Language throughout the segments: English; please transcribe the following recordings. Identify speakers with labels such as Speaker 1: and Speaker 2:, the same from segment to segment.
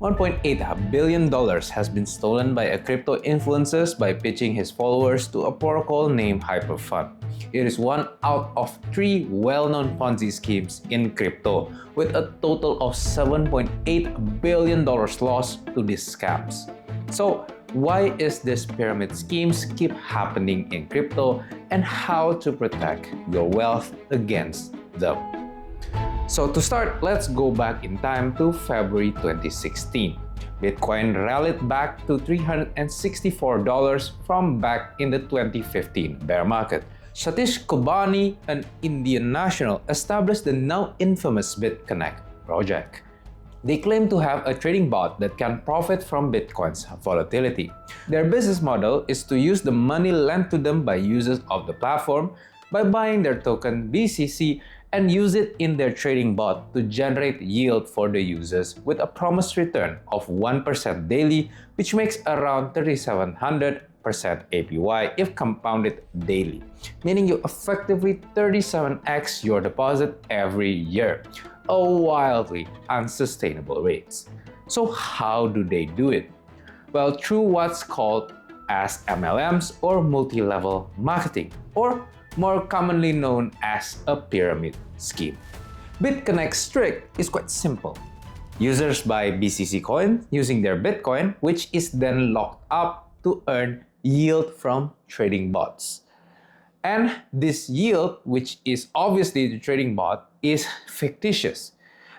Speaker 1: $1.8 billion has been stolen by a crypto influencer by pitching his followers to a protocol named Hyperfund. It is one out of 3 well-known Ponzi schemes in crypto, with a total of $7.8 billion lost to these scams. So, why is this pyramid schemes keep happening in crypto, and how to protect your wealth against them? So to start, let's go back in time to February 2016. Bitcoin rallied back to $364 from back in the 2015 bear market. Satish Kubani, an Indian national, established the now infamous BitConnect project. They claim to have a trading bot that can profit from Bitcoin's volatility. Their business model is to use the money lent to them by users of the platform by buying their token BCC and use it in their trading bot to generate yield for the users with a promised return of 1% daily, which makes around 3,700% APY if compounded daily, meaning you effectively 37x your deposit every year. A wildly unsustainable rates. So how do they do it? Well, through what's called as MLMs or multi-level marketing, or more commonly known as a pyramid scheme. BitConnect's trick is quite simple. Users buy BCC coin using their Bitcoin, which is then locked up to earn yield from trading bots. And this yield, which is obviously the trading bot, is fictitious.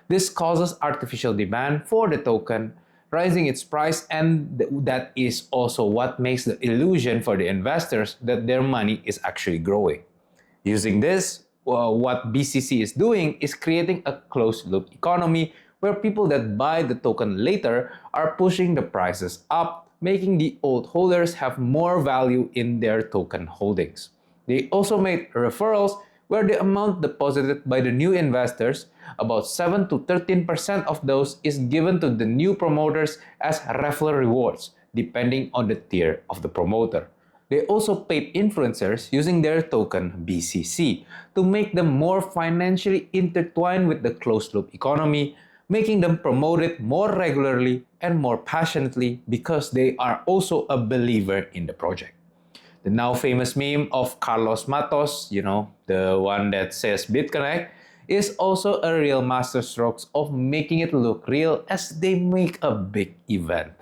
Speaker 1: This causes artificial demand for the token, rising its price, and that is also what makes the illusion for the investors that their money is actually growing. Using this, what BCC is doing is creating a closed-loop economy where people that buy the token later are pushing the prices up, making the old holders have more value in their token holdings. They also made referrals where the amount deposited by the new investors, about 7 to 13% of those, is given to the new promoters as referral rewards, depending on the tier of the promoter. They also paid influencers using their token BCC to make them more financially intertwined with the closed-loop economy, making them promote it more regularly and more passionately because they are also a believer in the project. The now famous meme of Carlos Matos, the one that says BitConnect, is also a real masterstroke of making it look real as they make a big event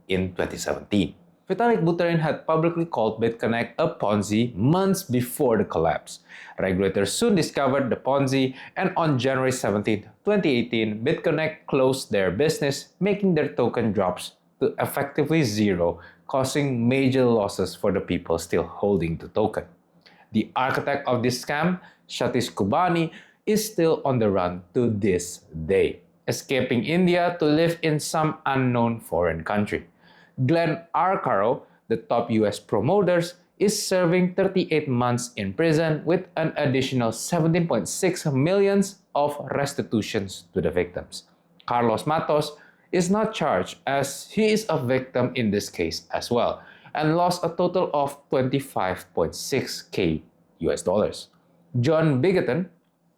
Speaker 1: in 2017. Vitalik Buterin had publicly called BitConnect a Ponzi months before the collapse. Regulators soon discovered the Ponzi, and on January 17, 2018, BitConnect closed their business, making their token drops to effectively zero, causing major losses for the people still holding the token. The architect of this scam, Satish Kubani, is still on the run to this day, escaping India to live in some unknown foreign country. Glenn Arcaro, the top US promoter, is serving 38 months in prison with an additional 17.6 million of restitutions to the victims. Carlos Matos is not charged as he is a victim in this case as well and lost a total of 25.6k US dollars. John Bigoton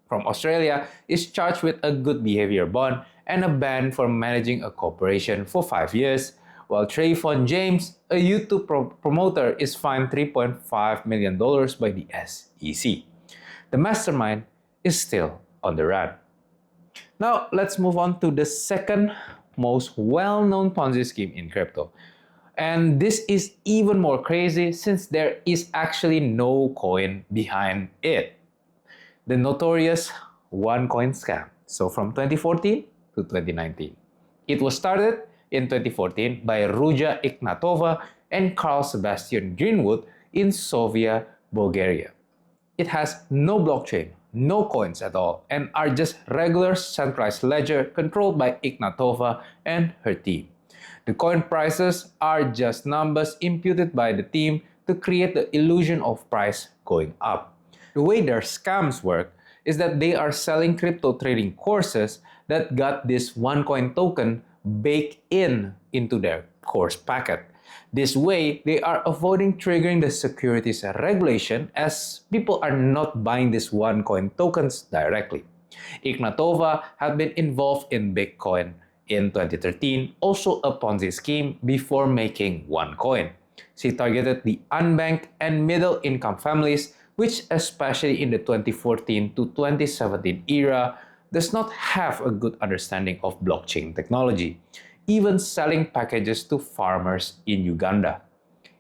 Speaker 1: from Australia is charged with a good behavior bond and a ban for managing a corporation for 5 years, while Trayvon James, a YouTube promoter, is fined $3.5 million by the SEC. The mastermind is still on the run. Now, let's move on to the second most well-known Ponzi scheme in crypto. And this is even more crazy since there is actually no coin behind it. The notorious one-coin scam. So from 2014 to 2019. It was started in 2014 by Ruja Ignatova and Carl Sebastian Greenwood in Sofia, Bulgaria. It has no blockchain, no coins at all, and are just regular centralized ledger controlled by Ignatova and her team. The coin prices are just numbers imputed by the team to create the illusion of price going up. The way their scams work is that they are selling crypto trading courses that got this one coin token baked into their course packet. This way, they are avoiding triggering the securities regulation as people are not buying these one coin tokens directly. Ignatova had been involved in Bitcoin in 2013, also a Ponzi scheme, before making OneCoin. She targeted the unbanked and middle-income families, which especially in the 2014 to 2017 era does not have a good understanding of blockchain technology, even selling packages to farmers in Uganda.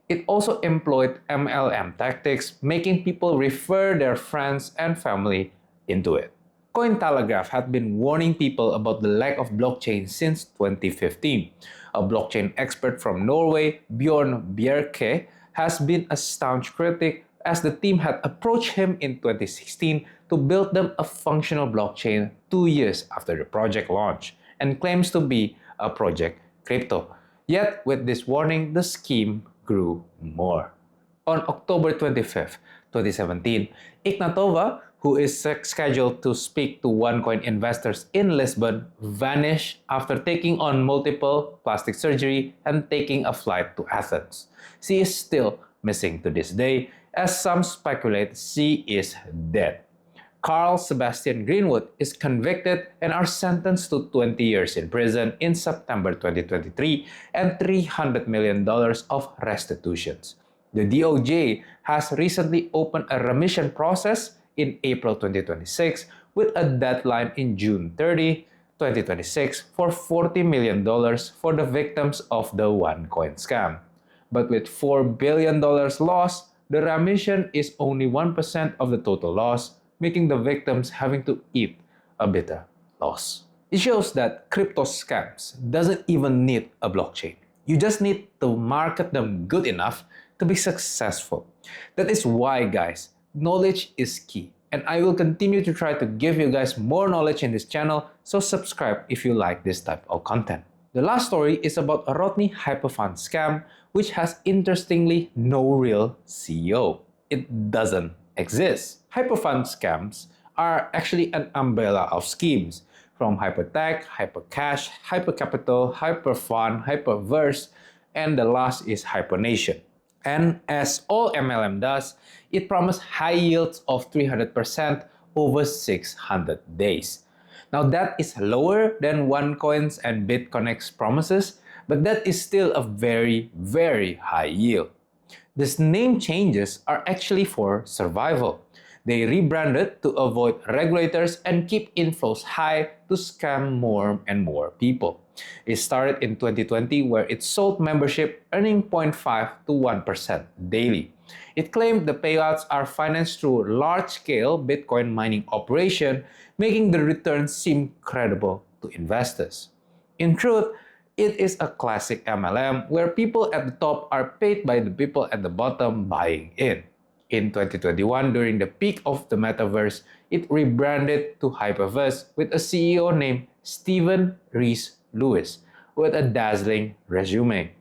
Speaker 1: It also employed MLM tactics, making people refer their friends and family into it. Cointelegraph had been warning people about the lack of blockchain since 2015. A blockchain expert from Norway, Bjorn Bjerke, has been a staunch critic as the team had approached him in 2016 to build them a functional blockchain 2 years after the project launch, and claims to be a project crypto. Yet, with this warning, the scheme grew more. On October 25, 2017, Ignatova, who is scheduled to speak to OneCoin investors in Lisbon, vanished after taking on multiple plastic surgery and taking a flight to Athens. She is still missing to this day, as some speculate she is dead. Carl Sebastian Greenwood is convicted and are sentenced to 20 years in prison in September 2023 and $300 million of restitutions. The DOJ has recently opened a remission process in April 2026 with a deadline in June 30, 2026 for $40 million for the victims of the OneCoin scam. But with $4 billion loss, the remission is only 1% of the total loss, making the victims having to eat a bitter loss. It shows that crypto scams doesn't even need a blockchain. You just need to market them good enough to be successful. That is why, guys, knowledge is key. And I will continue to try to give you guys more knowledge in this channel, so subscribe if you like this type of content. The last story is about a Rodney Hyperfund scam, which has interestingly no real CEO. It doesn't exist. Hyperfund scams are actually an umbrella of schemes from Hypertech, Hypercash, Hypercapital, Hyperfund, Hyperverse, and the last is Hypernation. And as all MLM does, it promised high yields of 300% over 600 days. Now that is lower than OneCoin's and BitConnect's promises, but that is still a very, very high yield. These name changes are actually for survival. They rebranded to avoid regulators and keep inflows high to scam more and more people. It started in 2020 where it sold membership earning 0.5 to 1% daily. It claimed the payouts are financed through large-scale Bitcoin mining operation, making the returns seem credible to investors. In truth, it is a classic MLM where people at the top are paid by the people at the bottom buying in. In 2021, during the peak of the metaverse, it rebranded to Hyperverse with a CEO named Stephen Rees Lewis with a dazzling resume.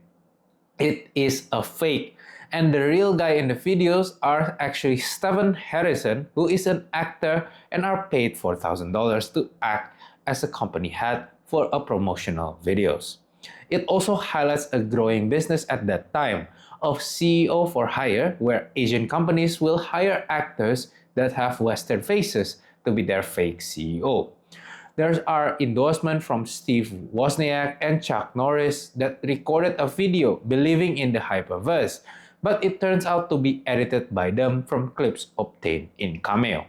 Speaker 1: It is a fake, and the real guy in the videos are actually Stephen Harrison, who is an actor and are paid $4,000 to act as a company head for a promotional videos. It also highlights a growing business at that time of CEO for hire, where Asian companies will hire actors that have Western faces to be their fake CEO. There are endorsements from Steve Wozniak and Chuck Norris that recorded a video believing in the Hyperverse, but it turns out to be edited by them from clips obtained in Cameo.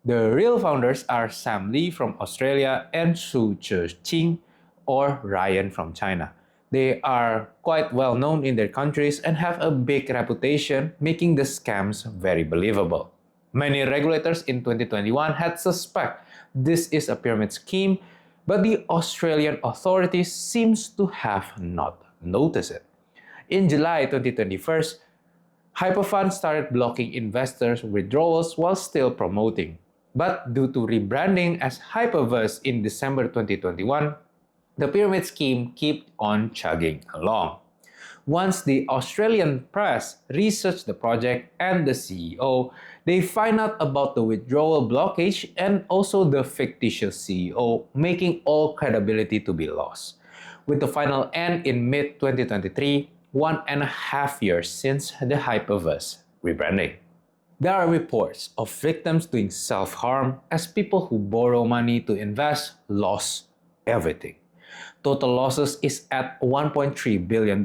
Speaker 1: The real founders are Sam Lee from Australia and Su Che-ching, or Ryan from China. They are quite well known in their countries and have a big reputation, making the scams very believable. Many regulators in 2021 had suspect this is a pyramid scheme, but the Australian authorities seems to have not noticed it. In July 2021, Hyperfund started blocking investors' withdrawals while still promoting. But due to rebranding as Hyperverse in December 2021, the pyramid scheme kept on chugging along. Once the Australian press researched the project and the CEO, they find out about the withdrawal blockage and also the fictitious CEO, making all credibility to be lost. With the final end in mid-2023, 1.5 years since the Hyperverse rebranding. There are reports of victims doing self-harm as people who borrow money to invest lost everything. Total losses is at $1.3 billion,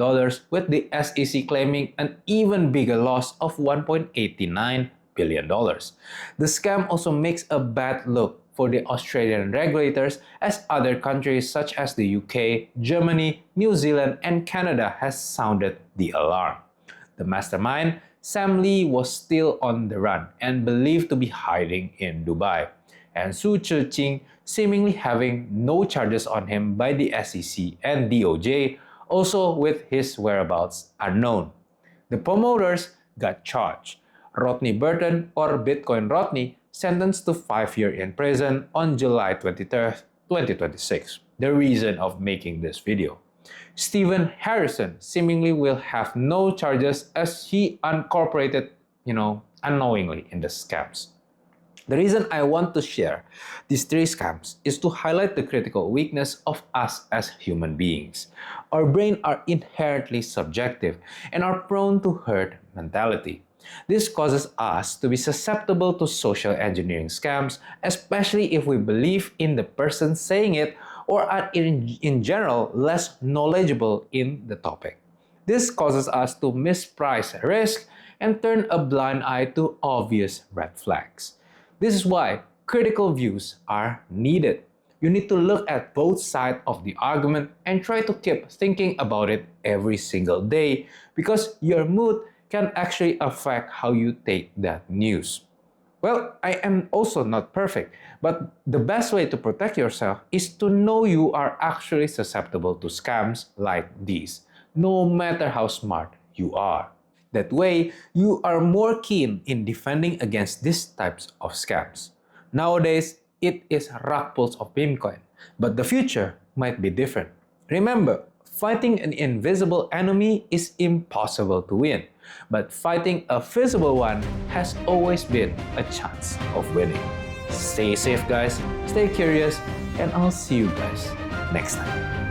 Speaker 1: with the SEC claiming an even bigger loss of $1.89 billion. The scam also makes a bad look for the Australian regulators, as other countries such as the UK, Germany, New Zealand, and Canada has sounded the alarm. The mastermind, Sam Lee, was still on the run and believed to be hiding in Dubai, and Su Chi seemingly having no charges on him by the SEC and DOJ, also with his whereabouts unknown. The promoters got charged. Rodney Burton, or Bitcoin Rodney, sentenced to 5 years in prison on July 23, 2026. The reason of making this video. Stephen Harrison seemingly will have no charges as he incorporated, unknowingly in the scams. The reason I want to share these 3 scams is to highlight the critical weakness of us as human beings. Our brains are inherently subjective and are prone to herd mentality. This causes us to be susceptible to social engineering scams, especially if we believe in the person saying it or are in general less knowledgeable in the topic. This causes us to misprice risk and turn a blind eye to obvious red flags. This is why critical views are needed. You need to look at both sides of the argument and try to keep thinking about it every single day, because your mood can actually affect how you take that news. Well, I am also not perfect, but the best way to protect yourself is to know you are actually susceptible to scams like these, no matter how smart you are. That way, you are more keen in defending against these types of scams. Nowadays, it is rug pulls of Bitcoin, but the future might be different. Remember, fighting an invisible enemy is impossible to win, but fighting a visible one has always been a chance of winning. Stay safe, guys, stay curious, and I'll see you guys next time.